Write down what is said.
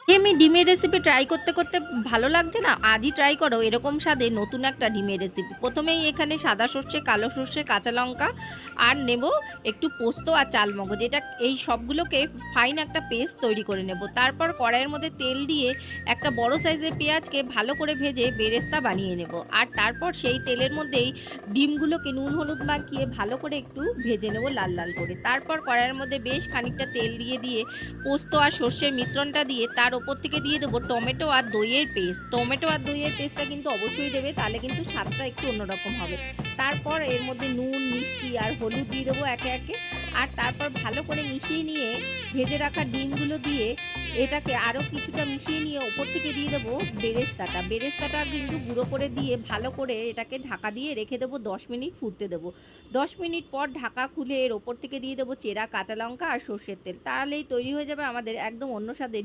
এমনি ডিমের recipe try করতে, করতে ভালো লাগছে না? আজই ট্রাই করো এরকম স্বাদে নতুন একটা ডিমের রেসিপি। ১ম এই এখানে সাদা সর্ষে, কালো সর্ষে, কাঁচা লঙ্কা আর নেব একটু পোস্ত আর চালমগজ। এই সবগুলোকে ফাইন একটা পেস্ট তৈরি করে নেব। তারপর কড়াইয়ের মধ্যে তেল দিয়ে একটা বড় সাইজের পেঁয়াজকে ভালো করে ভেজে বেরেস্তা বানিয়ে নেব। আর তারপর সেই তেলের মধ্যেই ডিমগুলোকে নুন হলুদ মাখিয়ে ভালো করে একটু ভেজে নেব লাল, লাল করে। তারপর কড়াইয়ের মধ্যে বেশ খানিকটা তেল দিয়ে পোস্ত আর সর্ষের মিশ্রণটা দিয়ে তার উপর থেকে দিয়ে দেবো টমেটো আর দইয়ের পেস্ট। টমেটো আর দইয়ের পেস্টটা কিন্তু অবশ্যই দেবে, তাহলে কিন্তু স্বাদটা একটু অন্যরকম হবে। তারপর এর মধ্যে নুন, মিষ্টি আর হলুদ দিয়ে দেবো একে, একে। আর তারপর ভালো করে মিশিয়ে নিয়ে ভেজে রাখা ডিমগুলো দিয়ে এটাকে আরো কিছুটা মিশিয়ে নিয়ে ওপর থেকে দিয়ে দেবো বেরেস্তাটা। বেরেস্তাটা কিন্তু গুঁড়ো করে দিয়ে ভালো করে এটাকে ঢাকা দিয়ে রেখে দেবো ১০ মিনিট ফুটতে দেবো। ১০ মিনিট পর ঢাকা খুলে এর ওপর থেকে দিয়ে দেবো চেরা কাঁচা লঙ্কা আর সর্ষের তেল। তাহলেই তৈরি হয়ে যাবে আমাদের একদম অন্য স্বাদের